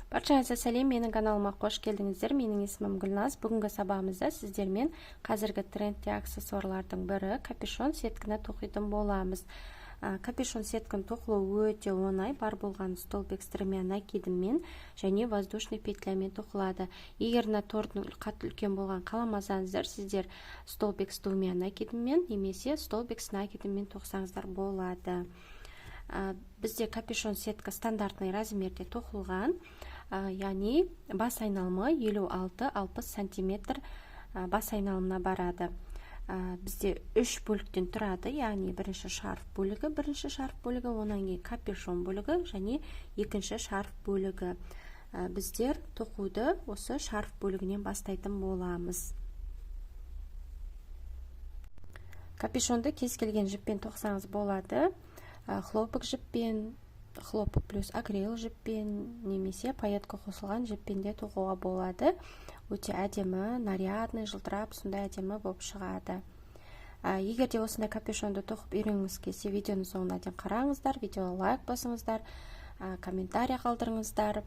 Баршаңызға сәлем, менің каналыма қош келдіңіздер. Менің есімім Гүлназ. Бүгінгі сабағымызда сіздермен қазіргі трендте аксессуарлардың бірі капюшон сеткіні тоқитын боламыз. Капюшон сеткін тоқылу өте оңай, бар болған столбик стремя кидіммен және воздушный петлямен тоқылады. Егер тордың қатты үлкен болған қаламасаңыздар, сіздер столбик стремя накидіммен немесе столбик накидіммен тоқсаңыздар болады. Бізде капюшон сетка стандартный размерде тоқылған, яғни бас айналымы 56-60 сантиметр бас айналымына барады. Бізде 3 бөліктен тұрады, яғни бірінші шарф бөлігі, онан кейін капюшон бөлігі және екінші шарф бөлігі. Біздер тоқуды осы шарф бөлігінен бастайтын боламыз. Капюшонды кез келген жіппен тоқсаңыз болады. Хлопок жіппен, хлопок плюс акрил жіппен, немесе пайетка қосылған жіппен де тоқуға болады. Өте әдемі, нарядный, жылтырап, сондай әдемі болып шығады. Егер де осындай капюшонды тоқып үйренгіңіз келсе, видеоны соңына дейін қараңыздар, видеоға лайк басыңыздар, комментарий қалдырыңыздар.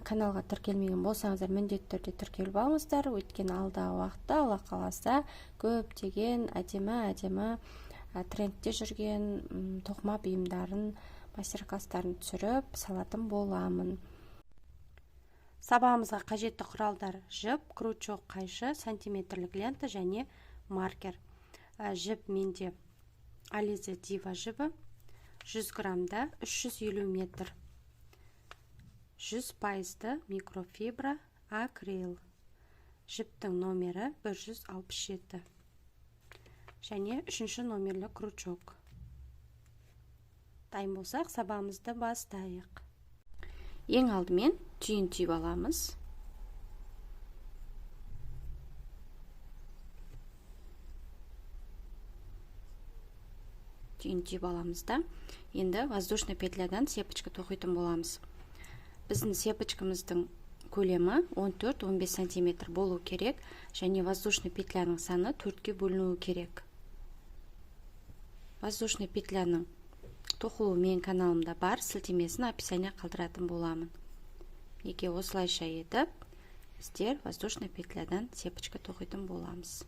Каналға тіркелмеген болсаңыздар, міндетті түрде тіркеліп алыңыздар. Өйткені алдағы уақытта, Алла қаласа, көптеген әдемі трендте жүрген тоқыма бұйымдарын, мастер-класстарын түсіріп салатын боламын. Сабағымызға қажетті құралдар: жіп, крючок, қайшы, сантиметрлік лента және маркер. Жіп менде Alize Diva жібі 100 грамда 350 метр. 100% микрофибра акрил. Жіптің номері 167. Және 3-ші номерлі крючок. Дайын болсақ, сабағымызды бастайық. Ең алдымен түйін түйіп аламыз. Түйін түйіп аламызда. Енді воздушный петлядан сепочка тоқитын боламыз. Біздің сепочкамыздың көлемі 14-15 сантиметр болу керек, және воздушный петляның саны 4-ке бөлінуі керек. Воздушный петляның тоқылуы менің каналымда бар, сілтемесін описание қалдыратын боламын. Неге осылайша етіп, біздер воздушный петлядан сепочка тоқитын боламыз.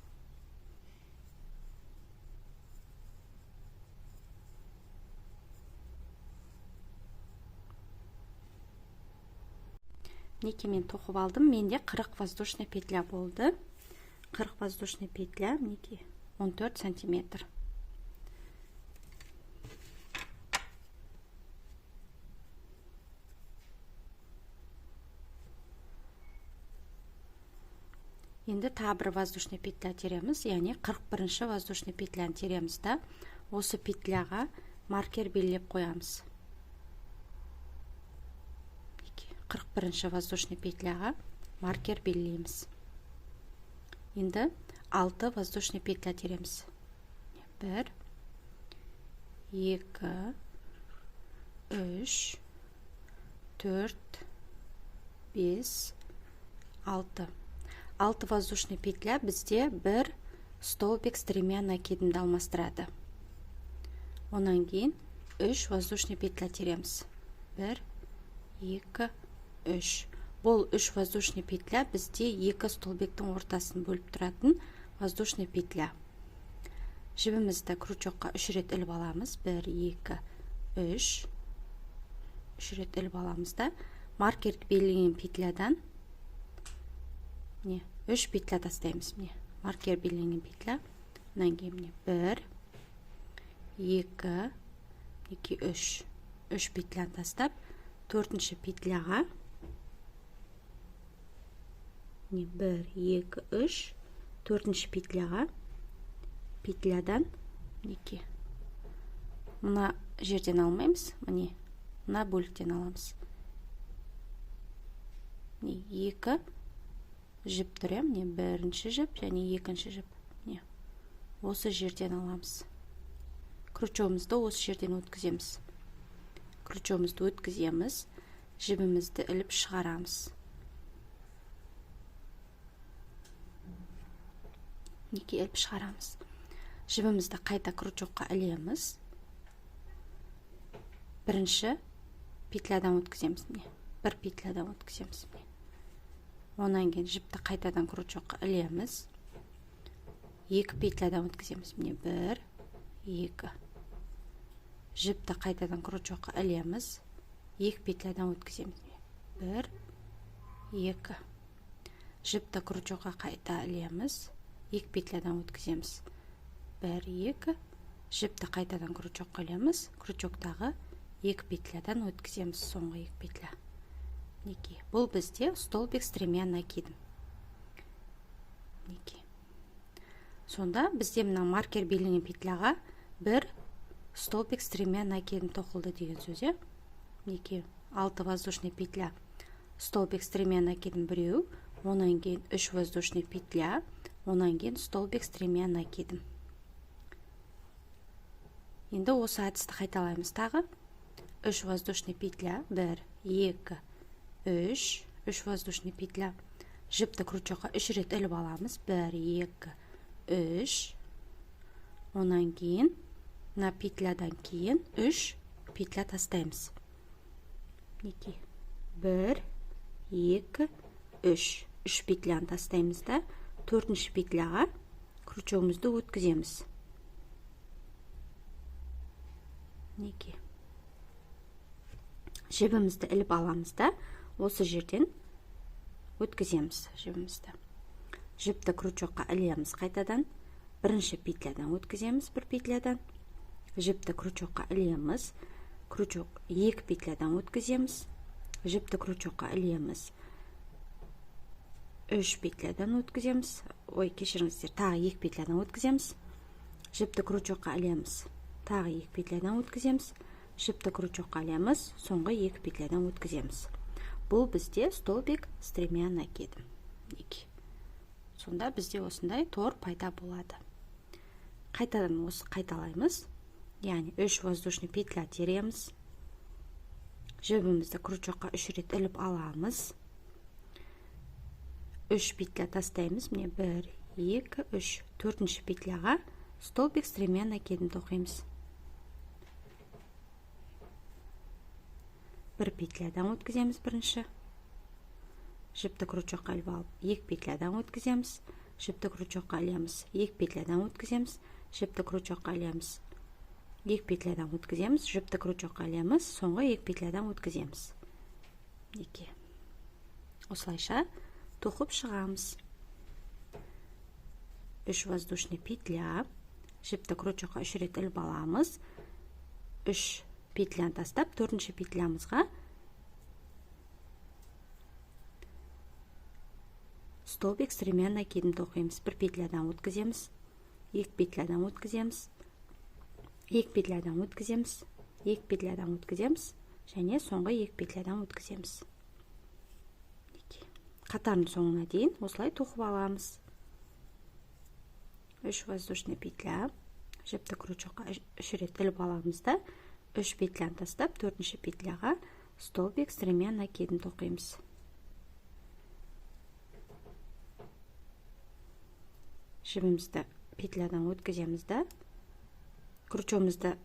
Неге мен тоқып алдым, менде 40 воздушный петля болды. 40 воздушный петля, неге 14 сантиметр. Енді тағы бір воздушный петля тереміз, яғни 41-ші воздушный петляны тереміз да, осы петляға маркер белгілеп қоямыз. 41-ші воздушный петляға маркер белгілейміз. Енді 6 воздушный петля тереміз. 1, 2, 3, 4, 5, 6. 6 воздушный петля бізде бір столбик стремя накидімді алмастырады. Онан кейін 3 воздушный петля тереміз. 1, 2, 3. Бұл 3 воздушный петля бізде 2 столбиктің ортасын бөліп тұратын воздушный петля. Жібімізді крючокқа 3 рет іліп аламыз. 1, 2, 3. 3 рет іліп аламыз да, маркер белгілеген петлядан 3 петля тастаймыз. Маркер белгілеген петля. Онан кейін 1, 2, 3. 3 петляны тастап, 4-ші петляға 1, 2, 3. 4-ші петляға петлядан мына жерден алмаймыз, мына бөліктен аламыз. 2 жіп түрем, 1-ші жіп және 2-ші жіп. Осы жерден аламыз. Крючогымызды осы жерден өткіземіз. Крючогымызды өткіземіз, жібімізді іліп шығарамыз. Неге іліп шығарамыз? Жібімізді қайта крючокқа ілеміз. Бірінші петлядан өткіземіз. бір петлядан өткіземіз. Онан кейін жіпті қайтадан крючокқа ілеміз. 2 петлядан өткіземіз. Міне 1, 2. Жіпті қайтадан крючокқа ілеміз. 2 петлядан өткіземіз. 1, 2. Жіпті крючокқа қайта ілеміз. 2 петлядан өткіземіз. 1, 2. Жіпті қайтадан крючокқа ілеміз. Крючоктағы 2 петлядан өткіземіз. Соңғы 2 петля. Мінекей. Бұл бізде столбик с тремя накидом. Мінекей. Сонда бізде мына маркер белгіленген петляға бір столбик с тремя накидом тоқылды деген сөз. Мінекей. 6 воздушный петля. Столбик с тремя накидом біреу. Онан кейін 3 воздушный петля. Онан кейін столбик с тремя накидом. Енді осы әдісті қайталаймыз тағы. 3 воздушный петля. 1, 2, 3 воздушный петля. Жіпті крючокқа 3 рет іліп аламыз. 1, 2, 3. Онан кейін, на петлядан кейін 3 петля тастаймыз. 1, 2, 3. 3 петляны тастаймыз да, 4-ші петляға крючогымызды өткіземіз. Жібімізді іліп аламыз да, осы жерден өткіземіз жібімізді. Жіпті крючокқа ілеміз қайтадан. 1-ші петлядан өткіземіз, 1 петлядан. Жіпті крючокқа ілеміз. Крючок 2 петлядан өткіземіз. Жіпті крючокқа ілеміз. 3 петлядан өткіземіз. Ой, кешіріңіздер, тағы 2 петлядан өткіземіз. Жіпті крючокқа ілеміз. Тағы 2 петлядан өткіземіз. Жіпті крючокқа ілеміз. Соңғы 2 петлядан өткіземіз. Бұл бізде столбик с тремя накидом. Сонда бізде осындай тор пайда болады. Қайтадан осы қайталаймыз. Яғни 3 воздушный петля тереміз. Жібімізді крючокқа 3 рет іліп аламыз. 3 петля тастаймыз. Міне 1, 2, 3. 4-ші петляға столбик с тремя накидом тоқимыз. 1 петлядан өткіземіз бірінші. Жіпті крючокқа іліп алып, 2 петлядан өткіземіз. Жіпті крючокқа ілеміз. 2 петлядан өткіземіз. Жіпті крючокқа ілеміз. 2 петлядан өткіземіз. Жіпті крючокқа ілеміз. Соңғы 2 петлядан өткіземіз. Осылайша тоқып шығамыз. 3 воздушный петля. Жіпті крючокқа 3 рет іліп аламыз. 3 петляны тастап, 4-ші петлямызға столбик с тремя накидом тоқимыз. 1 петлядан өткіземіз. 2 петлядан өткіземіз. 2 петлядан өткіземіз. 2 петлядан өткіземіз. Және соңғы 2 петлядан өткіземіз. Қатардың соңына дейін осылай тоқып аламыз. 3 воздушный петля. Жіпті крючокқа 3 рет іліп аламыз да, 3 петляны тастап, 4-ші петляға столбик с тремя накидом тоқимыз. Жібімізді петлядан өткіземіз да, крючогымызды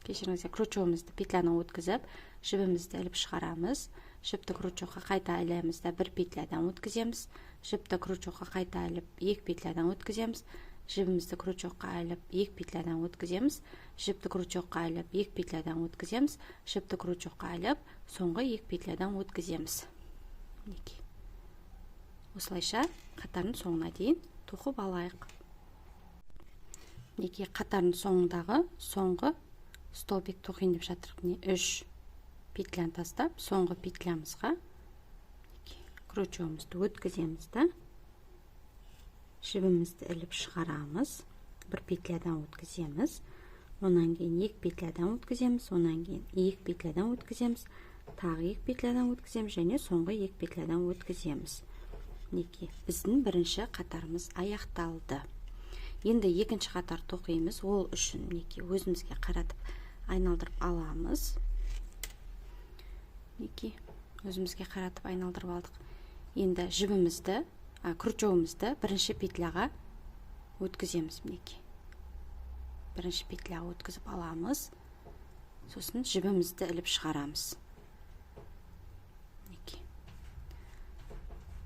петлядан өткізіп, жібімізді іліп шығарамыз. Жіпті крючокқа қайта ілеміз да, 1 петлядан өткіземіз. Жіпті крючокқа қайта іліп, 2 петлядан өткіземіз. Жібімізді крючокқа іліп, 2 петлядан өткіземіз. Жіпті крючокқа іліп, 2 петлядан өткіземіз. Жіпті крючокқа іліп, соңғы 2 петлядан өткіземіз. Осылайша қатардың соңына дейін тоқып алайық. Қатардың соңындағы соңғы столбик тоқиын деп жатырық. 3 петляны тастап, соңғы петлямызға крючогымызды өткіземіз да, жібімізді іліп шығарамыз. 1 петлядан өткіземіз. Онан кейін 2 петлядан өткіземіз. Онан кейін 2 петлядан өткіземіз. Тағы 2 петлядан өткіземіз. Және соңғы 2 петлядан өткіземіз. Біздің бірінші қатарымыз аяқталды. Енді екінші қатар тоқимыз. Ол үшін өзімізге қаратып айналдырып аламыз. Өзімізге қаратып айналдырып алдық. Енді жібімізді, крючогымызды бірінші петляға өткіземіз. Бірінші петляға өткізіп аламыз. Сосын жібімізді іліп шығарамыз.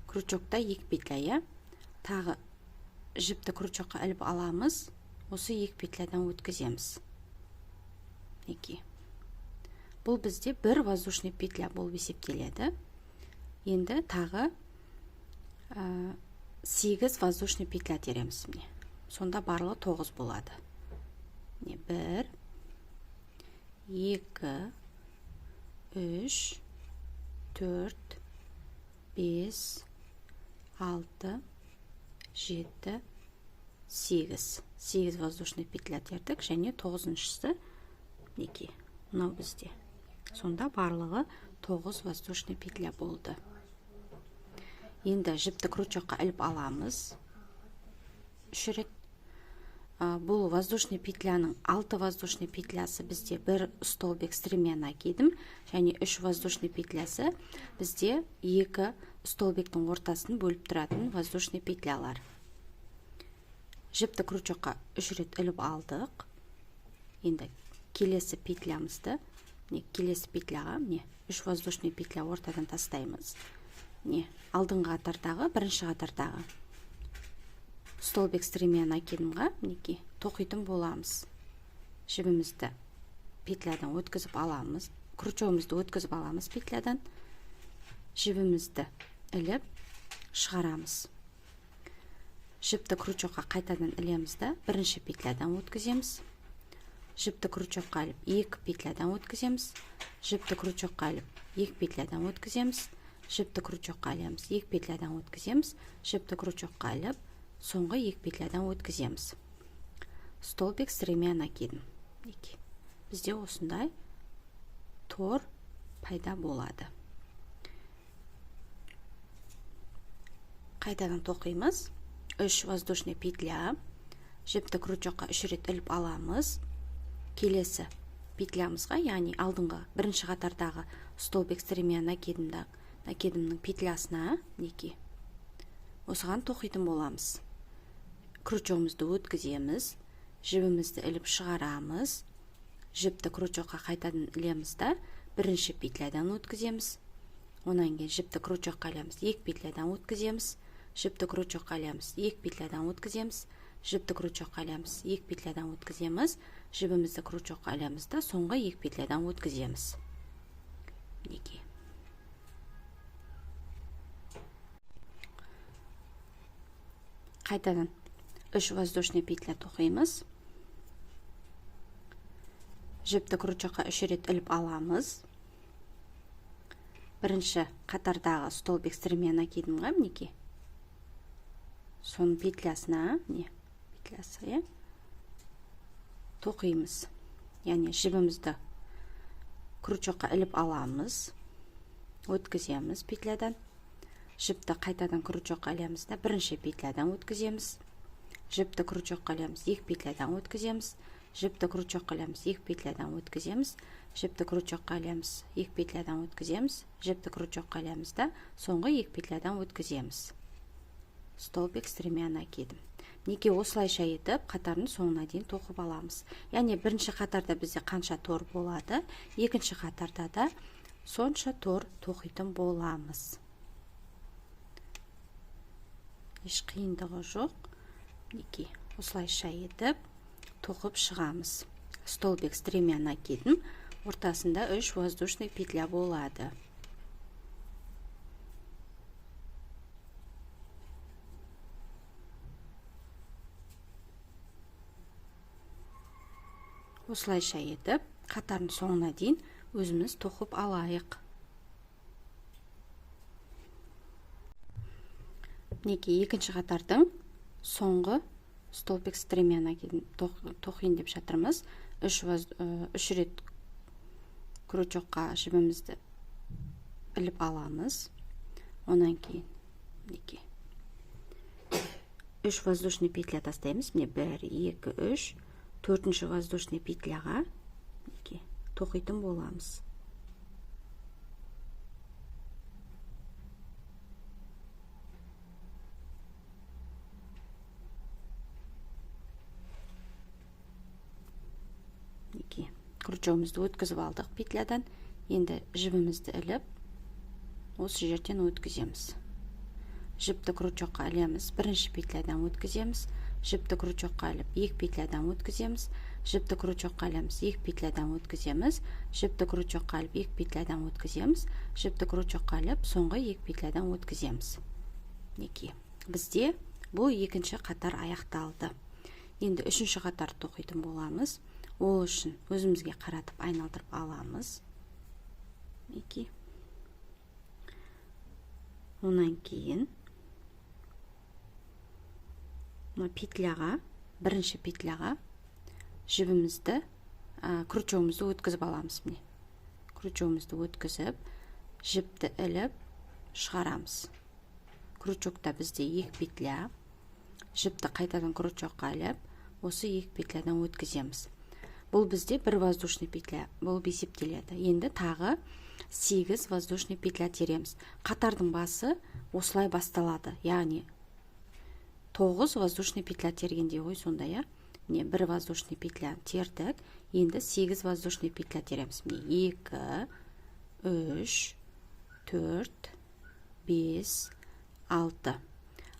крючокта 2 петля, тағы жіпті крючокқа іліп аламыз, осы 2 петлядан өткіземіз. Бұл бізде бір воздушный петля болып есептеледі. Енді тағы 8 воздушный петля тереміз. Сонда барлығы 9 болады. 1, 2, 3, 4, 5, 6, 7, 8. 8 воздушный петля тердік, және 9-шысы неке? Мынау бізде. Сонда барлығы 9 воздушный петля болды. Енді жіпті крючокқа іліп аламыз. 3 рет. Бұл воздушный петляның 6 воздушный петлясы бізде бір столбик стремена кедім, және 3 воздушный петлясы бізде 2 столбиктің ортасын бөліп тұратын воздушный петлялар. Жіпті крючокқа 3 рет іліп алдық. Енді келесі петлямызды, келесі петляға 3 воздушный петля ортадан тастаймыз. Алдыңғы қатардағы, бірінші қатардағы столбик стремена кедімға тоқитын боламыз. Жібімізді петлядан өткізіп аламыз, крючогымызды өткізіп аламыз петлядан, жібімізді іліп шығарамыз. Жіпті крючокқа қайтадан ілемізді, бірінші петлядан өткіземіз. Жіпті крючокқа іліп 2 петлядан өткіземіз. Жіпті крючокқа іліп 2 петлядан өткіземіз. Жіпті крючокқа ілеміз, 2 петлядан өткіземіз. Жіпті крючокқа іліп соңғы 2 петлядан өткіземіз. Столбик стремена кедім. Бізде осындай тор пайда болады. Қайтадан тоқимыз. 3 воздушный петля. Жіпті крючокқа 3 рет іліп аламыз. Келесі петлямызға, яғни алдыңғы бірінші қатардағы столбик стремена кедімнің петлясына осыған тоқитын боламыз. Крючогымызды өткіземіз, жібімізді іліп шығарамыз. Жіпті крючокқа қайтадан ілемізді, бірінші петлядан өткіземіз. Онан кейін жіпті крючокқа ілеміз, 2 петлядан өткіземіз. Жіпті крючокқа ілеміз, 2 петлядан өткіземіз. Жіпті крючокқа ілеміз, 2 петлядан өткіземіз. Жібімізді крючокқа ілемізді, соңғы 2 петлядан өткіземіз. Қайтадан 3 воздушный петля тоқимыз. Жіпті крючокқа 3 рет іліп аламыз. Бірінші қатардағы столбик стремена кедімға соның петлясына тоқимыз. Яғни жібімізді крючокқа іліп аламыз, өткіземіз петлядан. Жіпті қайтадан крючокқа ілемізді, бірінші петлядан өткіземіз. Жіпті крючокқа ілеміз, 2 петлядан өткіземіз. Жіпті крючокқа ілеміз, 2 петлядан өткіземіз. Жіпті крючокқа ілеміз, 2 петлядан өткіземіз. Жіпті крючокқа ілемізді, соңғы 2 петлядан өткіземіз. Столбик стремена кедім. Осылайша етіп, қатардың соңына дейін тоқып аламыз. Яғни бірінші қатарда бізде қанша тор болады, екінші қатарда да сонша тор тоқитын боламыз. Еш қиындығы жоқ. Осылайша етіп тоқып шығамыз. Столбик стремена кедім, ортасында 3 воздушный петля болады. Осылайша етіп, қатардың соңына дейін өзіміз тоқып алайық. Екінші қатардың соңғы столбик стремена тоқиын деп жатырмыз. 3 рет крючокқа жібімізді іліп аламыз. Онан кейін 3 воздушный петля тастаймыз. 1, 2, 3, 4-ші воздушный петляға тоқитын боламыз. Крючогымызды өткізіп алдық петлядан. Енді жібімізді іліп, осы жерден өткіземіз. жіпті крючокқа ілеміз, бірінші петлядан өткіземіз, жіпті крючокқа іліп, екі петлядан өткіземіз, жіпті крючокқа ілеміз, екі петлядан өткіземіз, жіпті крючокқа іліп, екі петлядан өткіземіз, жіпті крючокқа іліп, соңғы екі петлядан өткіземіз. Неке. Бізде бұл екінші қатар аяқталды. Енді үшінші қатар тоқитын боламыз. Ол үшін өзімізге қаратып айналдырып аламыз. Неке. Онан кейін петляға, бірінші петляға жібімізді, крючогымызды өткізіп аламыз. Міне. Крючогымызды өткізіп, жіпті іліп шығарамыз. Крючокта бізде екі петля, жіпті қайтадан крючокқа іліп, осы екі петлядан өткіземіз. Бұл бізде бір воздушный петля болып есептеледі. Енді тағы 8 воздушный петля тереміз. Қатардың басы осылай басталады. Яғни 9 воздушный петля тергенде ғой сонда, я? Міне, бір воздушный петля тердік. Енді 8 воздушный петля тереміз. Міне, 2, 3, 4, 5, 6.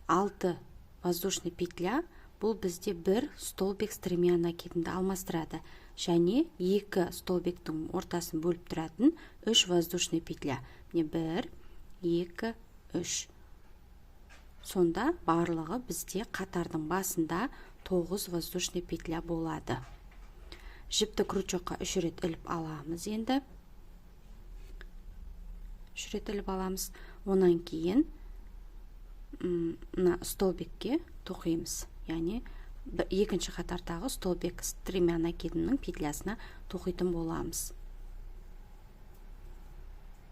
6 воздушный петля бұл бізде бір столбик с тремя накидінді алмастырады. Және 2 столбиктің ортасын бөліп тұратын 3 воздушный петля. Міне 1, 2, 3. Сонда барлығы бізде қатардың басында 9 воздушный петля болады. Жіпті крючокқа 3 рет іліп аламыз енді. 3 рет іліп аламыз. Онан кейін столбикке тоқимыз. Яғни екінші қатардағы столбик с тремя накидінің петлясына тоқитын боламыз.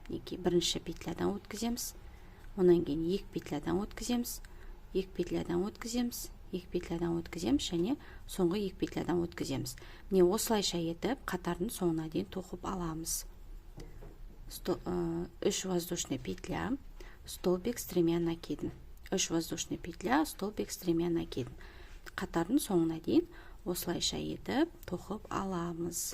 Бірінші петлядан өткіземіз. Онан кейін екі петлядан өткіземіз. Екі петлядан өткіземіз. Екі петлядан өткіземіз. Және соңғы екі петлядан өткіземіз. Міне осылайша етіп қатардың соңына дейін тоқып аламыз. 3 воздушный петля, столбик с тремя накидін. 3 воздушный петля, столбик с тремя накидін. Қатардың соңына дейін осылайша етіп тоқып аламыз.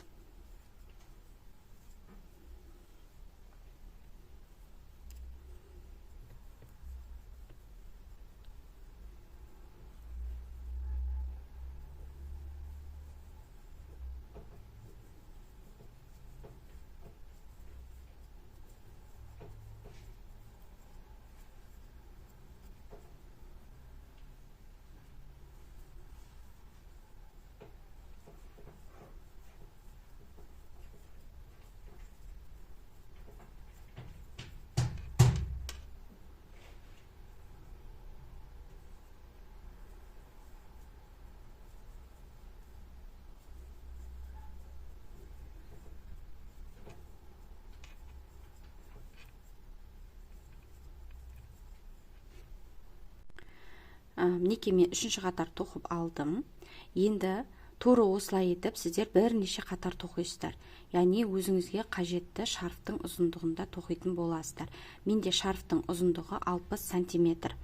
Мінекей мен үшінші қатар тоқып алдым. Енді тура осылай етіп сіздер бірнеше қатар тоқисыздар. Яғни өзіңізге қажетті шарфтың ұзындығында тоқитын боласыздар. Менде шарфтың ұзындығы 60 сантиметр.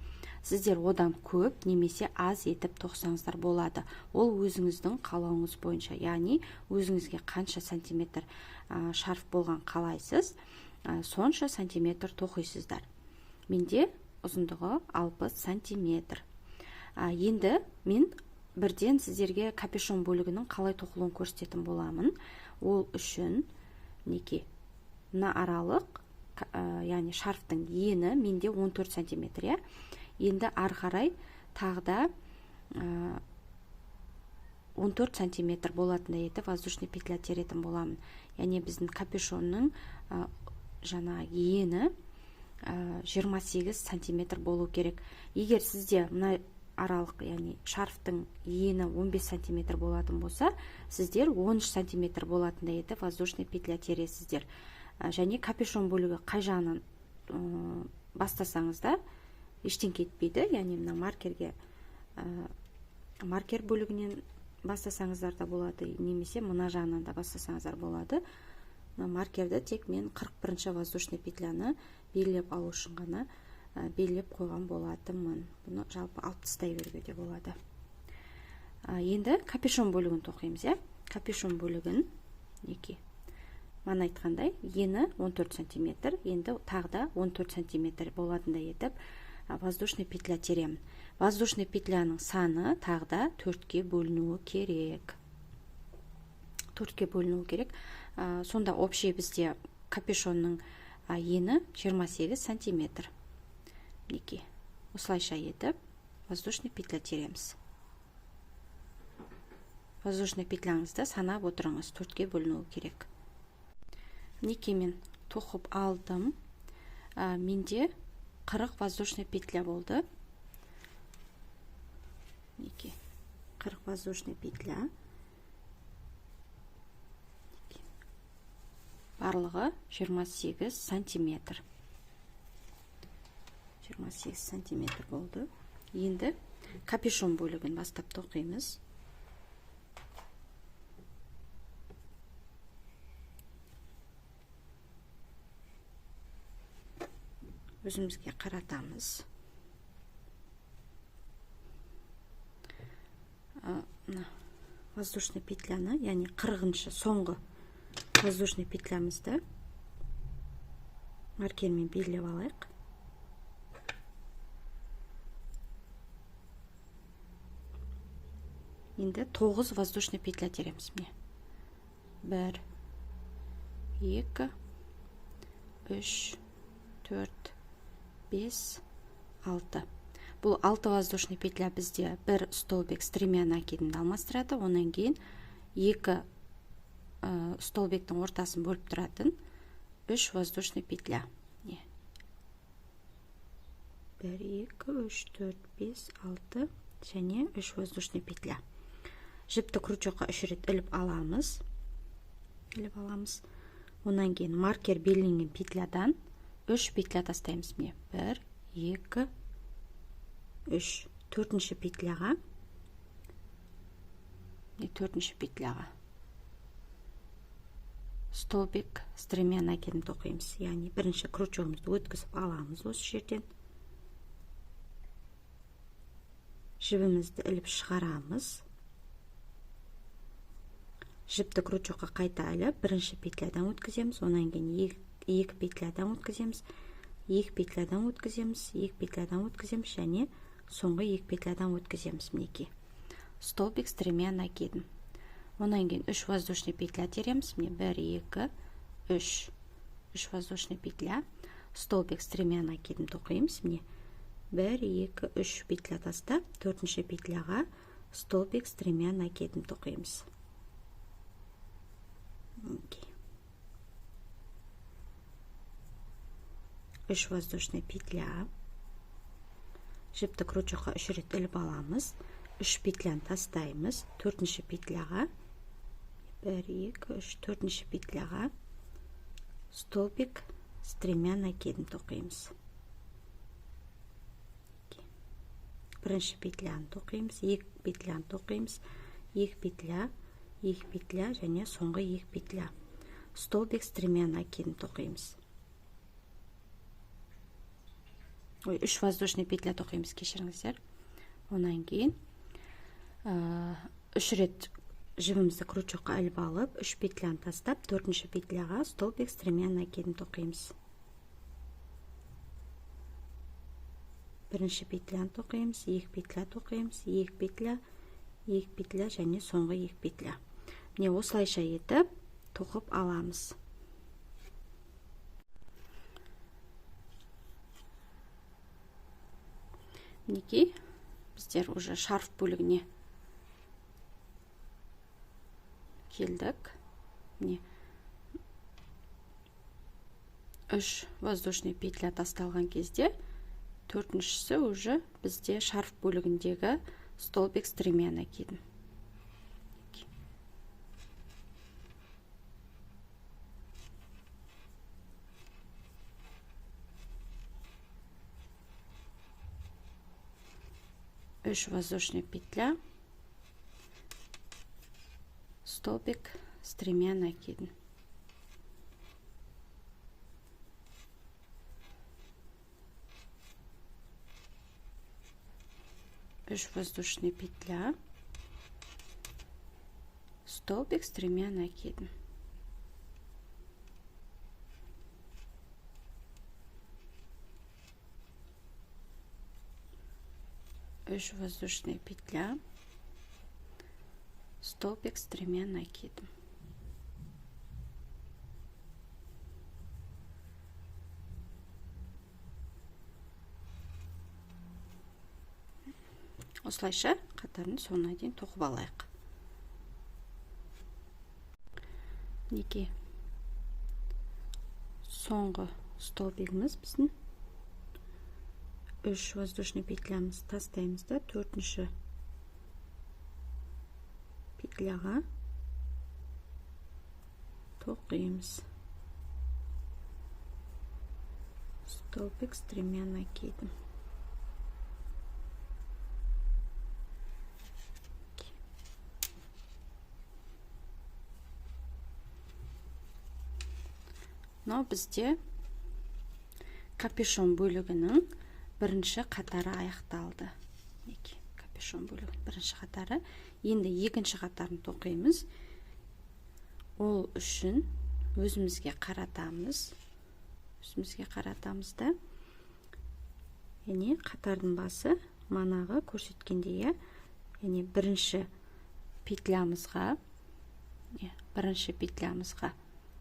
Сіздер одан көп немесе аз етіп тоқсаңыздар болады. Ол өзіңіздің қалауыңыз бойынша. Яғни өзіңізге қанша сантиметр шарф болған қалайсыз, сонша сантиметр тоқисыздар. Менде ұзындығы 60 сантиметр. Енді мен бірден сіздерге капюшон бөлігінің қалай тоқылуын көрсететін боламын. Ол үшін неке мына аралық, яғни шарфтың ені менде 14 сантиметр. Енді ары қарай тағда 14 сантиметр болатындай етіп воздушный петля теретін боламын. Яғни біздің капюшонның жаңа ені 28 сантиметр болу керек. Егер сізде мына аралық, яғни шарфтың ені 15 сантиметр болатын болса, сіздер 13 сантиметр болатындай етіп воздушный петля тересіздер. Және капюшон бөлігі қай жағынан бастасаңыз да ештен кетпейді. Яғни мына маркер бөлігінен бастасаңыздар да болады, немесе мына жағынан да бастасаңыздар болады. Маркерді тек мен 41-ші воздушный петляны белгілеп алу үшін ғана белгілеп қойған болатынмын. Бұны жалпы алып тастай беруге де болады. Енді капюшон бөлігін тоқимыз. Капюшон бөлігін неке мана айтқандай ені 14 сантиметр, енді тағда 14 сантиметр болатындай етіп воздушный петля теремін. Воздушный петляның саны тағда 4-ке бөлінуі керек. 4-ке бөлінуі керек. Сонда общий бізде капюшонның ені 28 сантиметр. Мінекей. Осылайша етіп, воздушный петля тереміз. Воздушный петляңызды санап отырыңыз, 4-ке бөлінуі керек. Мінекей мен тоқып алдым. Менде 40 воздушный петля болды. Мінекей, 40 воздушный петля. Барлығы 28 сантиметр. 28 сантиметр болды. Енді капюшон бөлігін бастап тоқимыз. Өзімізге қаратамыз. Воздушный петляны, яғни 40-шы соңғы воздушный петлямызды маркермен белгілеп алайық. Енді 9 воздушный петля тереміз. 1, 2, 3, 4, 5, 6. Бұл 6 воздушный петля бізде бір столбик с тремя накидімді алмастырады. Онан кейін 2 столбиктің ортасын бөліп тұратын 3 воздушный петля. 1, 2, 3, 4, 5, 6 және 3 воздушный петля. Жіпті крючокқа 3 рет іліп аламыз. Онан кейін маркер белгіленген петлядан 3 петля тастаймыз. 1, 2, 3. 4-ші петляға. 4-ші петляға. Столбик с тремя накидін тоқимыз. Яғни бірінші крючогымызды өткізіп аламыз осы жерден. Жібімізді іліп шығарамыз. Жіпті крючокқа қайта іліп, бірінші петлядан өткіземіз. Онан кейін 2 петлядан өткіземіз. 2 петлядан өткіземіз. 2 петлядан өткіземіз. Және соңғы 2 петлядан өткіземіз. Мінекей. Столбик с тремя накидін. Онан кейін 3 воздушный петля тереміз. 1, 2, 3. 3 воздушный петля. Столбик с тремя накидін тоқимыз. 1, 2, 3 петля тастап, 4-ші петляға столбик с тремя накидін тоқимыз. 3 воздушный петля. Жіпті крючокқа 3 рет іліп аламыз. 3 петляны тастаймыз. 4-ші петляға 1, 2, 3, 4-ші петляға столбик с тремя накидін тоқимыз. Бірінші петляны тоқимыз, 2 петляны тоқимыз, 2 петля, 2 петля және соңғы 2 петля. Столбик с тремя накидін тоқимыз. 3 воздушный петля тоқимыз, кешіріңіздер. Онан кейін 3 рет жібімізді крючокқа іліп алып, 3 петляны тастап, 4-ші петляға столбик с тремя накидін тоқимыз. Бірінші петляны тоқимыз, 2 петля тоқимыз, 2 петля, 2 петля және соңғы 2 петля. Міне осылайша етіп тоқып аламыз. Мінекей, біздер уже шарф бөлігіне келдік. Міне 3 воздушный петля тасталған кезде 4-шісі уже бізде шарф бөлігіндегі столбик с тремя накидін. Үш воздушный петля, столбик с тремя накидін. Үш воздушный петля, столбик с тремя накидін. 3 воздушная петля, столбик с 3 накидом. Осылайша қатардың соңына дейін тоқып алайық. Неке соңғы столбигіміз біздің 3 воздушный петлямыз тастаймыз да 4-ші петляға тоқимыз. Столбик с 3 накидом. Но бізде капюшон бөлігінің бірінші қатары аяқталды. Капюшон бөлігінің бірінші қатары. Енді екінші қатарын тоқимыз. Ол үшін өзімізге қаратамыз. Да. Яғни қатардың басы манағы көрсеткендей, яғни бірінші петлямызға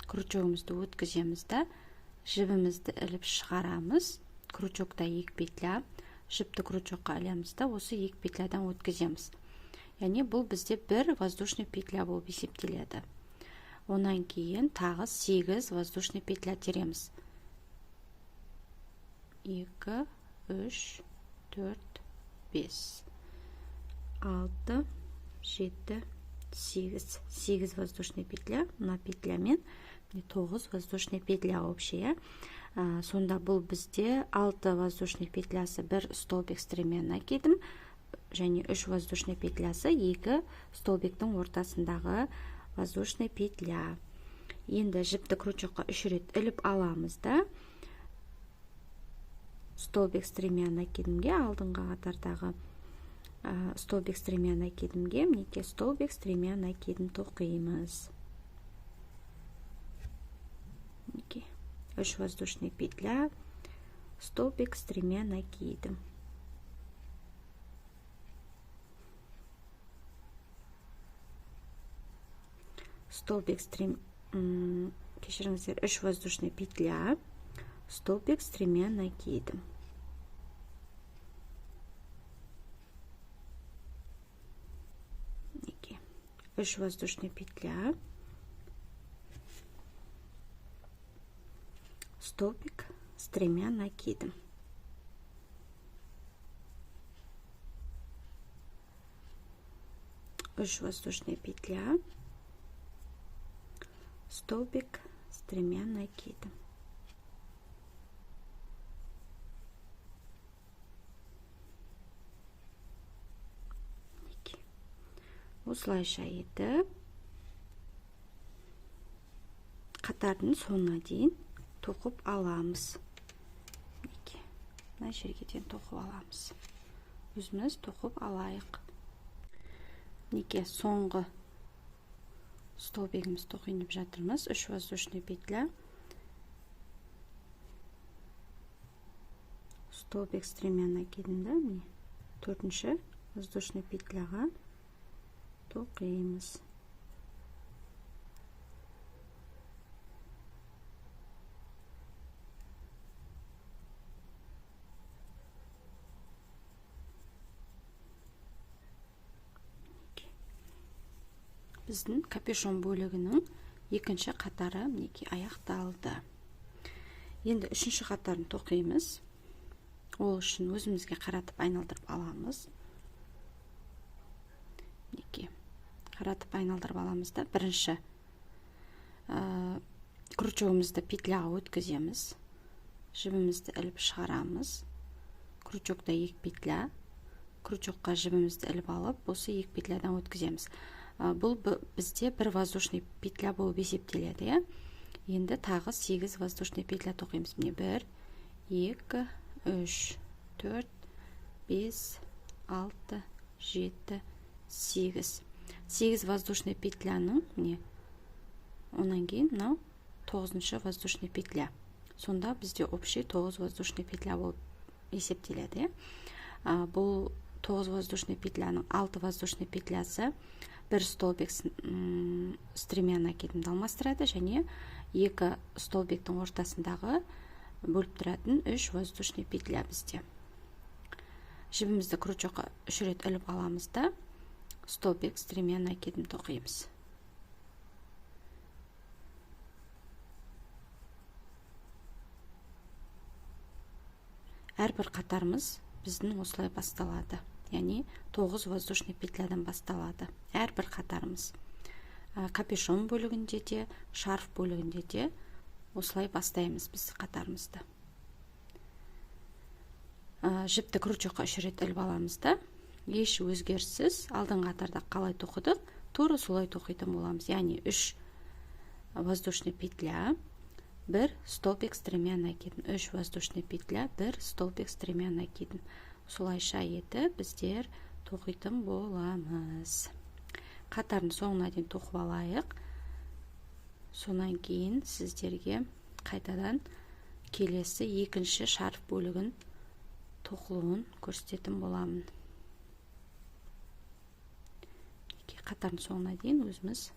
крючогымызды өткіземіз да, жібімізді іліп шығарамыз. Крючокта 2 петля, жіпті крючокқа ілеміз да, осы 2 петлядан өткіземіз. Яғни бұл бізде бір воздушный петля болып есептеледі. Онан кейін тағы 8 воздушный петля тереміз. 2, 3, 4, 5, 6, 7, 8 воздушный петля, мына петлямен 9 воздушный петля общая. Сонда бұл бізде 6 воздушный петлясы бір столбик с 3 накидым, және 3 воздушный петлясы 2 столбиктің ортасындағы воздушный петля. Енді жіпті крючокқа 3 рет іліп аламыз да, столбик с 3 накидімге, алдыңғы қатардағы столбик с 3 накидімге, мінекей столбик с 3 накидім тоқимыз. 3 воздушный петля, столбик с 3 накидом. Столбик с 3, кешіріңіздер, 3 воздушный петля, столбик с 3 накидом. Неке 3 воздушный петля, столбик с 3 накидом. Уж воздушная петля, столбик с 3 накидом. Осылайша етіп қатардың соңына дейін тоқып аламыз. Мына жерге дейін тоқып аламыз. Өзіміз тоқып алайық. Соңғы столбигіміз тоқинып жатырмыз. 3 воздушный петля, столбик с 3 накидында, 4-ші воздушный петляға тоқимыз. Біздің капюшон бөлігінің екінші қатары мінекей аяқталды. Енді үшінші қатарын тоқимыз. Ол үшін өзімізге қаратып айналдырып аламыз. Мінекей қаратып айналдырып аламыз да, бірінші крючогымызды петляға өткіземіз. Жібімізді іліп шығарамыз. Крючокта 2 петля, крючокқа жібімізді іліп алып, осы 2 петлядан өткіземіз. Бұл бізде бір воздушный петля болып есептеледі. Енді тағы 8 воздушный петля тоқимыз. 1, 2, 3, 4, 5, 6, 7, 8. 8 воздушный петляның, онан кейін 9-шы воздушный петля. Сонда бізде общий 9 воздушный петля болып есептеледі. Бұл 9 воздушный петляның 6 воздушный петлясы бір столбик стремя накидімді алмастырады, және екі столбиктің ортасындағы бөліп тұратын 3 воздушный петля бізде. Жібімізді крючокқа 3 рет іліп аламыз да столбик стремя накидім тоқимыз. Әрбір қатарымыз біздің осылай басталады. Яғни 9 воздушный петлядан басталады. Әрбір қатарымыз. Капюшон бөлігінде де, шарф бөлігінде де осылай бастаймыз біз қатарымызды. Жіпті крючокқа 3 рет іліп аламыз да, еш өзгеріссіз алдыңғы қатарда қалай тоқыдық, тура солай тоқитын боламыз. Яғни 3 воздушный петля, 1 столбик стремя накидім, 3 воздушный петля, 1 столбик стремя накидім. Солайша етіп біздер тоқитын боламыз. Қатардың соңына дейін тоқып алайық. Сонан кейін сіздерге қайтадан келесі екінші шарф бөлігін тоқылуын көрсететін боламын. Қатардың соңына дейін өзіміз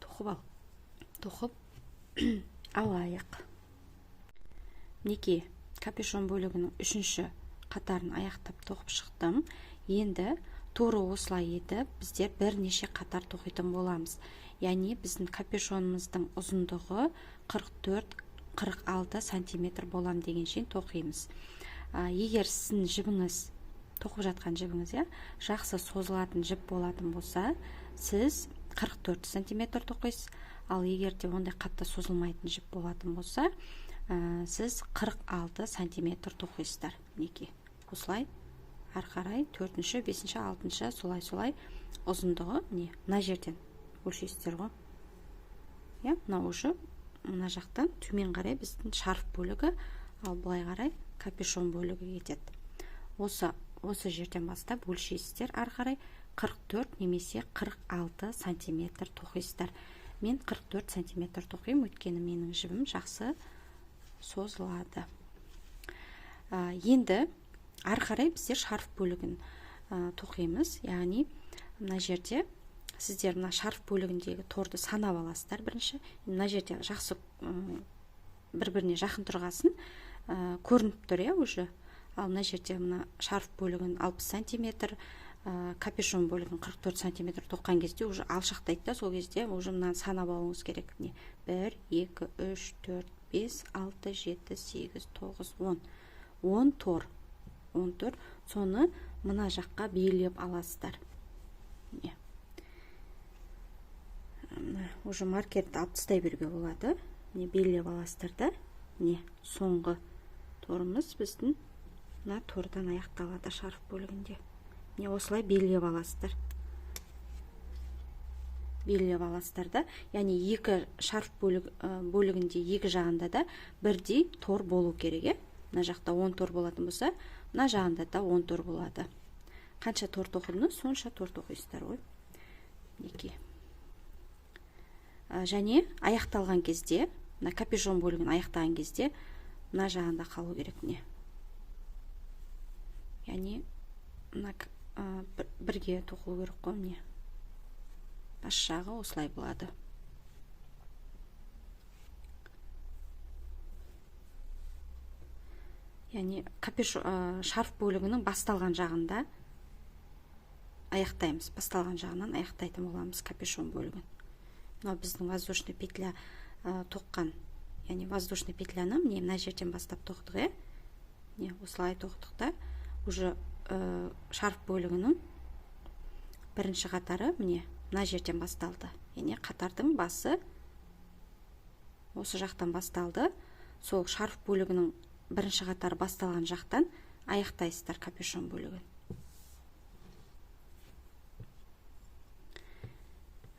тоқып алайық. Неке капюшон бөлігінің үшінші қатарын аяқтап тоқып шықтым. Енді тура осылай етіп біздер бірнеше қатар тоқитын боламыз. Яғни біздің капюшонымыздың ұзындығы 44-46 сантиметр болам дегенше тоқимыз. Егер сіздің жібіңіз, тоқып жатқан жібіңіз жақсы созылатын жіп болатын болса, сіз 44 сантиметр тоқисыз. Ал егер де ондай қатты созылмайтын жіп болатын болса, сіз 46 сантиметр тоқисыздар. Неке осылай арқарай 4-ші, 5-ші, 6-ші солай ұзындығы мына жерден өлшейсіздер ғой. Мына уже мына жақтан төмен қарай біздің шарф бөлігі, ал былай қарай капюшон бөлігі кетеді. Осы жерден бастап өлшейсіздер арқарай 44 немесе 46 сантиметр тоқисыздар. Мен 44 сантиметр тоқим, өйткені менің жібім жақсы созылады. Енді арқарай біздер шарф бөлігін тоқимыз. Яғни мына жерде сіздер мына шарф бөлігіндегі торды санап аласыздар бірінші. Мына жерде жақсы бір-біріне жақын тұрғасын көрініп тұр, уже. Ал мына жерде мына шарф бөлігін 60 сантиметр, капюшон бөлігін 44 сантиметр тоққан кезде уже алшақтайды да, сол кезде уже мынаны санап алуыңыз керек. 1, 2, 3, 4, 5, 6, 7, 8, 9, 10. 10 тор. 10 тор. Соны мына жаққа белгілеп аласыздар. Уже маркерді алып тастай беруге болады. Белгілеп аласыздар да. Соңғы торымыз біздің мына тордан аяқталады шарф бөлігінде. Осылай белгілеп аласыздар. Белгілеп аласыздар да. Яғни екі шарф бөлігінде екі жағында да бірдей тор болу керек. Мына жақта 10 тор болатын болса, мына жағында да 10 тор болады. Қанша тор тоқыдыңыз, сонша тор тоқисыздар ғой. Неке. Және аяқталған кезде, мына капюшон бөлігін аяқтаған кезде, мына жағында қалу керек. Яғни бірге тоқылу керек қой. Бас жағы осылай болады. Яғни шарф бөлігінің басталған жағында аяқтаймыз. Басталған жағынан аяқтайтын боламыз капюшон бөлігін. Біздің воздушный петля тоққан, яғни воздушный петляны мына жерден бастап тоқтық. Осылай тоқтық да, уже шарф бөлігінің бірінші қатары мына жерден басталды. Яғни қатардың басы осы жақтан басталды. Сол шарф бөлігінің бірінші қатары басталған жақтан аяқтайсыздар капюшон бөлігін.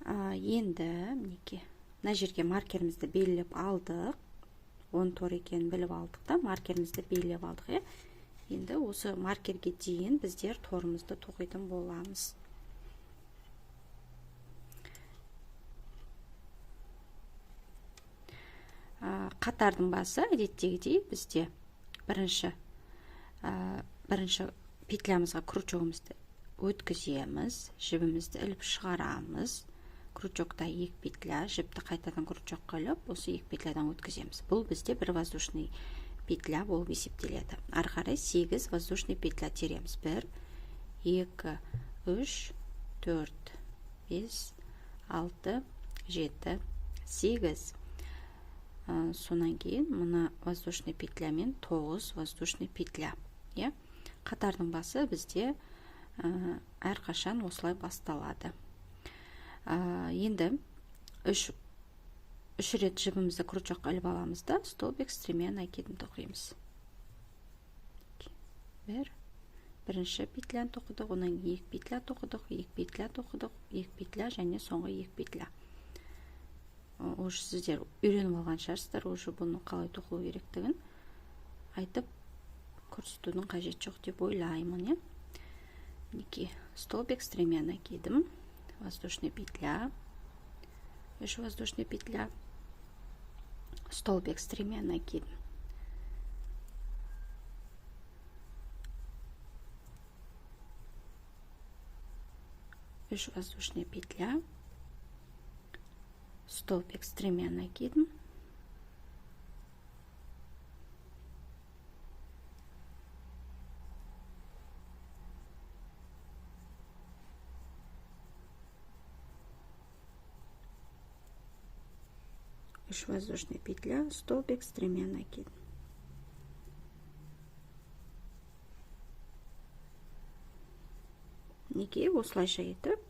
Енді мына жерге маркерімізді белгілеп алдық. 10 тор екенін біліп алдық та, маркерімізді белгілеп алдық. Енді осы маркерге дейін біздер торымызды тоқитын боламыз. Қатардың басы әдеттегідей бізде бірінші петлямызға крючогымызды өткіземіз, жібімізді іліп шығарамыз. Крючокта 2 петля, жіпті қайтадан крючокқа іліп, осы 2 петлядан өткіземіз. Бұл бізде бір воздушный петля болып есептеледі. Ары қарай 8 воздушный петля тереміз. 1, 2, 3, 4, 5, 6, 7, 8. Сонан кейін мына воздушный петлямен 9 воздушный петля. Қатардың басы бізде әрқашан осылай басталады. Енді 3 рет жібімізді крючокқа іліп аламыз да, столбик с 3 накидін тоқимыз. Бірінші петляны тоқыдық, онан 2 петля тоқыдық, 2 петля тоқыдық, 2 петля және соңғы 2 петля. Уже сіздер үйреніп алған шығарсыздар, уже бұны қалай тоқылу керектігін айтып көрсетудің қажет жоқ деп ойлаймын. Столбик с 3 накидім. Воздушная петля, 3 воздушная петля, столбик с 3 накидим, 3 воздушная петля, столбик с 3 накидим, воздушная петля, столбик с 3 накидим. Неге осылайша етіп,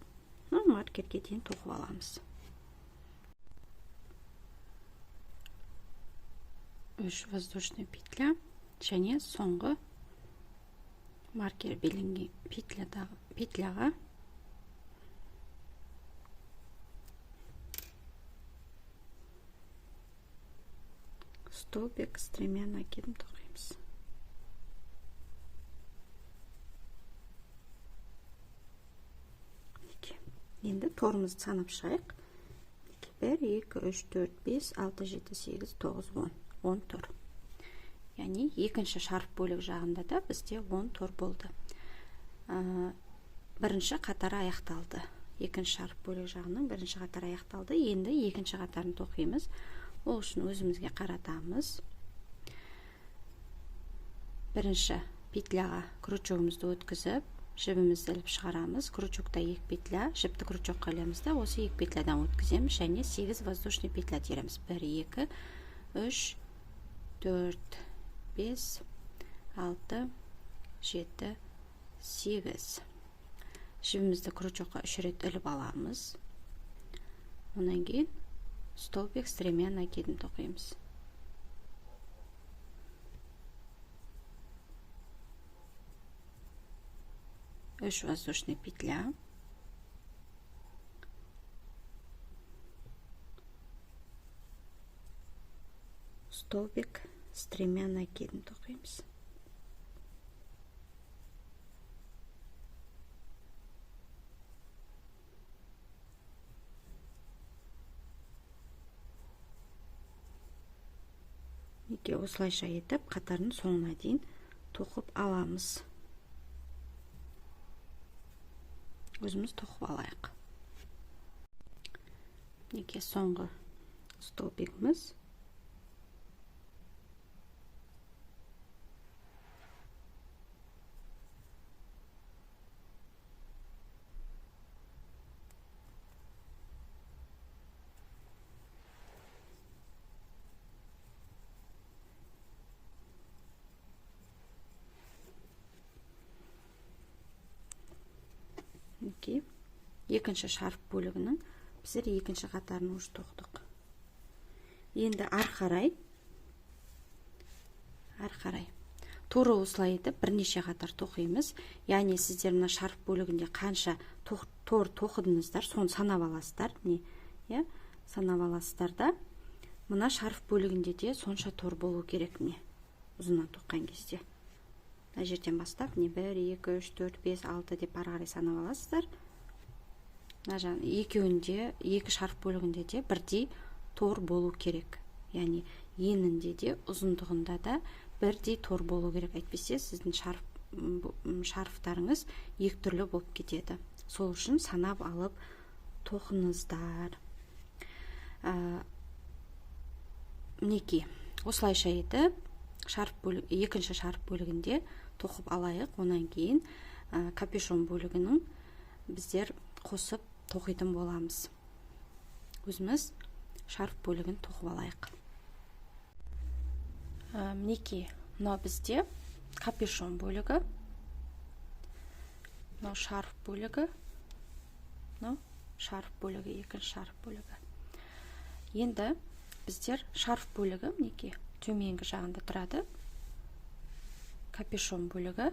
маркерге дейін тоқып аламыз. 3 воздушная петля және соңғы маркер белінген петляға столбик с 3 накидім тоқимыз. Енді торымызды санап шығайық. 1, 2, 3, 4, 5, 6, 7, 8, 9, 10. 10 тор. Яғни екінші шарф бөлік жағында да бізде 10 тор болды. Бірінші қатары аяқталды. Екінші шарф бөлік жағының бірінші қатары аяқталды. Енді екінші қатарын тоқимыз. Ол үшін өзімізге қаратамыз. Бірінші петляға крючогымызды өткізіп, жібімізді іліп шығарамыз. Крючокта 2 петля, жіпті крючокқа ілеміз да, осы 2 петлядан өткіземіз және 8 воздушный петля тереміз. 1, 2, 3, 4, 5, 6, 7, 8. Жібімізді крючокқа 3 рет іліп аламыз. Онан кейін столбик с 3 накидін тоқимыз. Үш воздушный петля. Столбик с 3 накидін тоқимыз. Осылайша етіп, қатардың соңына дейін тоқып аламыз. Өзіміз тоқып алайық. Соңғы столбигіміз. Екінші шарф бөлігінің біздер екінші қатарын уже тоқтық. Енді ары қарай торы осылай етіп бірнеше қатар тоқимыз. Яғни сіздер мына шарф бөлігінде қанша тор тоқыдыңыздар, соны санап аласыздар. Санап аласыздар да, мына шарф бөлігінде де сонша тор болу керек. Ұзынан тоққан кезде. Мына жерден бастап 1, 2, 3, 4, 5, 6 деп ары қарай санап аласыздар. Екеуінде, екі шарф бөлігінде де бірдей тор болу керек. Яғни енінде де, ұзындығында да бірдей тор болу керек. Әйтпесе сіздің шарф шарфтарыңыз екі түрлі болып кетеді. Сол үшін санап алып тоқыңыздар. Мінекей, осылайша етіп екінші шарф бөлігінде тоқып алайық. Онан кейін капюшон бөлігінің біздер қосып тоқитын боламыз. Өзіміз шарф бөлігін тоқып алайық. Мінекей, мынау бізде капюшон бөлігі, мынау шарф бөлігі, мынау шарф бөлігі, екінші шарф бөлігі. Енді біздер шарф бөлігі мінекей төменгі жағында тұрады. Капюшон бөлігі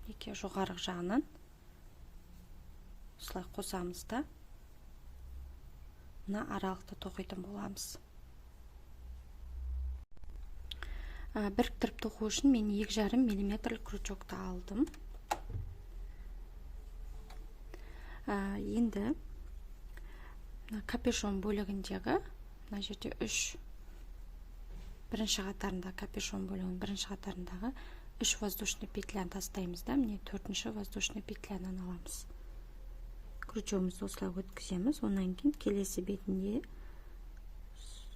мінекей жоғарғы жағынан осылай қосамыз да мына аралықты тоқитын боламыз. Біріктіріп тоқу үшін мен 2,5 мм крючокты алдым. Енді капюшон бөлігіндегі мына жерде бірінші қатарында капюшон бөлігінің бірінші қатарындағы 3 воздушный петляны тастаймыз да, міне 4-ші воздушный петляны аламыз. Крючогымызды осылай өткіземіз, онан кейін келесі бетінде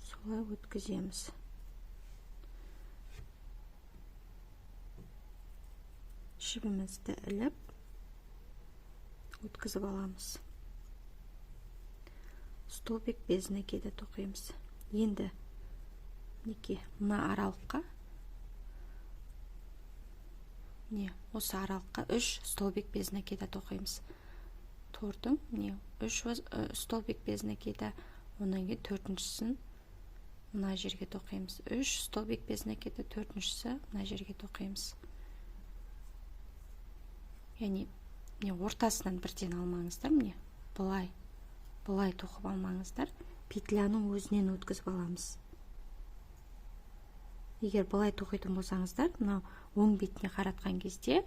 солай өткіземіз. Шібімізді іліп өткізіп аламыз. Столбик безіне кейде тоқимыз. Енді мына аралыққа осы аралыққа 3 столбик безіне кейде тоқимыз. Тордың 3 столбик безіне кейде, онан кейін 4-шісін мына жерге тоқимыз. 3 столбик безіне кейде, 4-шісі мына жерге тоқимыз. Яғни ортасынан бірден алмаңыздар, бұлай тоқып алмаңыздар, петляның өзінен өткізіп аламыз. Егер бұлай тоқитын болсаңыздар, мынау оң бетіне қаратқан кезде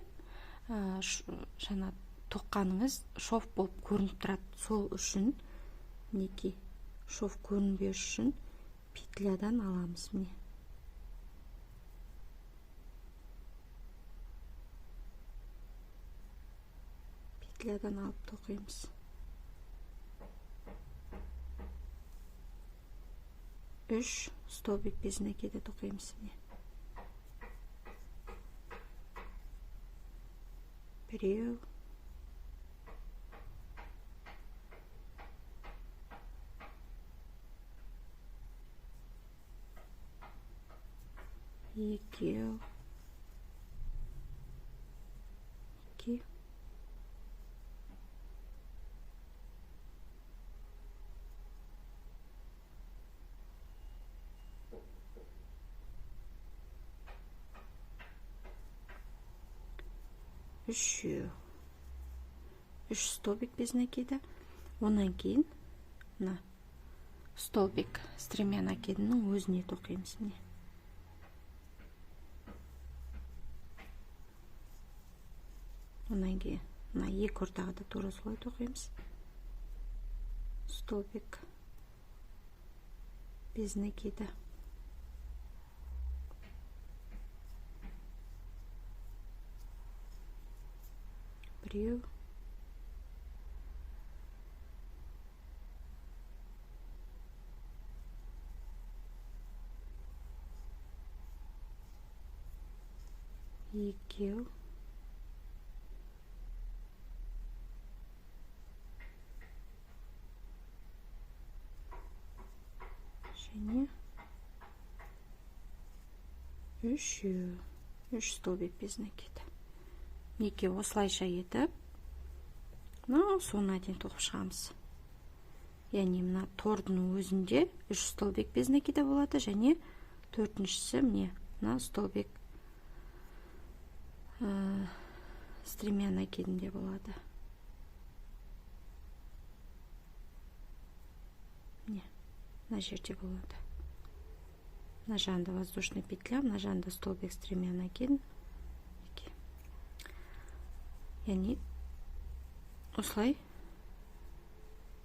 жаңа тоққаныңыз шов болып көрініп тұрады. Сол үшін мінекей шов көрінбеу үшін петлядан аламыз. Петлядан алып тоқимыз. Үш столбик безіне кейде тоқимыз. Біреу, екеу, екі, үшеу, 3 столбик безіне кейде, онан кейін столбик стремя накидінің өзіне тоқимыз. Онан кейін екі ортаға да тура солай тоқимыз. Столбик безіне кейде. Біреу, екеу, және үшеу, 3 столбик безіне кейде. Неке осылайша етіп, соңына дейін тоқып шығамыз. Яғни мына тордың өзінде 3 столбик безіне кейде болады, және 4-шісі мына столбик стремя накидінде болады. Мына жерде болады. Мына жағында воздушный петля, мына жағында столбик стремя накидін. Яғни осылай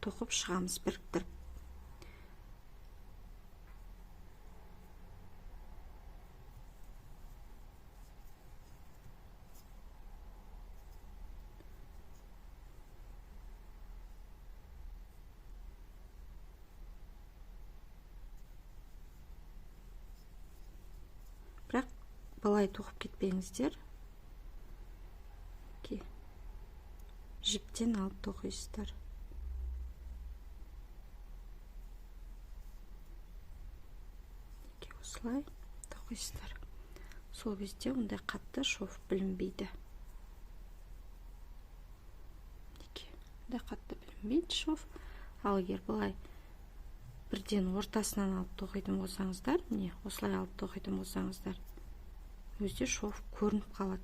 тоқып шығамыз, біріктіріп. былай тоқып кетпеңіздер. Жіптен алып тоқисыздар. Осылай тоқисыздар. Сол кезде ондай қатты шов білінбейді. Ондай қатты білінбейді шов. Ал егер былай бірден ортасынан алып тоқитын болсаңыздар, міне осылай алып тоқитын болсаңыздар, өзде шов көрініп қалады.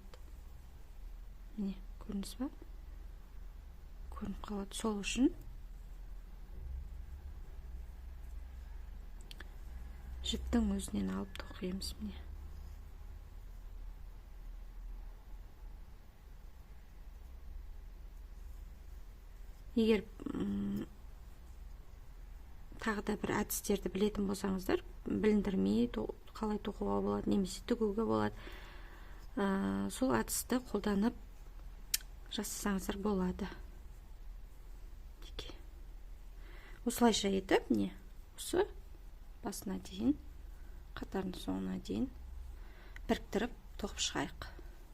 Міне, көрдіңіз ба? Көрініп қалады. Сол үшін жіптің өзінен алып тоқимыз. Міне. Егер тағы да бір әдістерді білетін болсаңыздар, біліндірмей қалай тоқуға болады, немесе тігуге болады, сол әдісті қолданып жасасаңыздар болады. Осылайша етіп, не? Осы басына дейін, қатардың соңына дейін біріктіріп тоқып шығайық.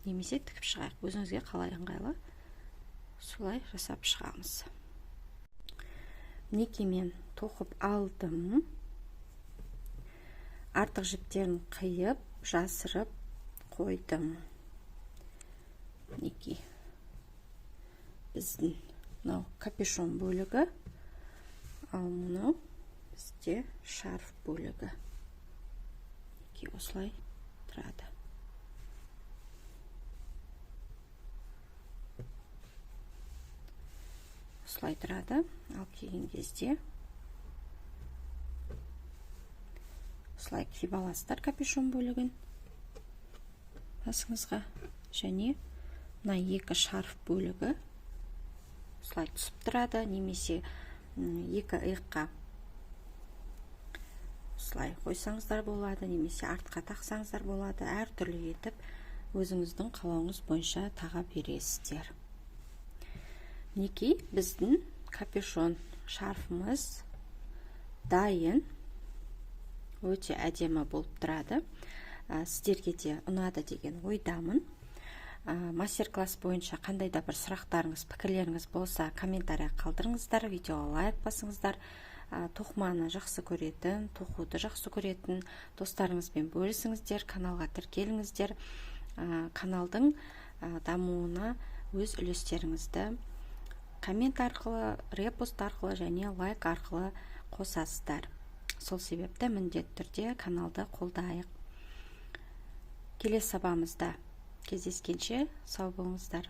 Немесе тігіп шығайық. Өзіңізге қалай ыңғайлы, солай жасап шығамыз. Мінекей мен тоқып алдым. Артық жіптерін қиып, жасырып қойдым. Мінекей біздің мынау капюшон бөлігі, ал мынау бізде шарф бөлігі. Мінекей осылай тұрады. Осылай тұрады. Ал киген кезде осылай киіп аласыздар капюшон бөлігін басыңызға, және мына екі шарф бөлігі осылай түсіп тұрады, немесе екі иыққа осылай қойсаңыздар болады, немесе артқа тақсаңыздар болады. Әр түрлі етіп өзіңіздің қалауыңыз бойынша таға бересіздер. Мінекей біздің капюшон шарфымыз дайын. Өте әдемі болып тұрады. Сіздерге де ұнады деген ойдамын. Мастер-класс бойынша қандай да бір сұрақтарыңыз, пікірлеріңіз болса, комментария қалдырыңыздар, видеоға лайк басыңыздар. Тоқыманы жақсы көретін, тоқуды жақсы көретін достарыңызбен бөлісіңіздер, каналға тіркеліңіздер. Каналдың дамуына өз үлестеріңізді коммент арқылы, репост арқылы және лайк арқылы қосасыздар. Сол себепті міндетті түрде каналды қолдайық. Келесі сабағымызда кездескенше сау болыңыздар.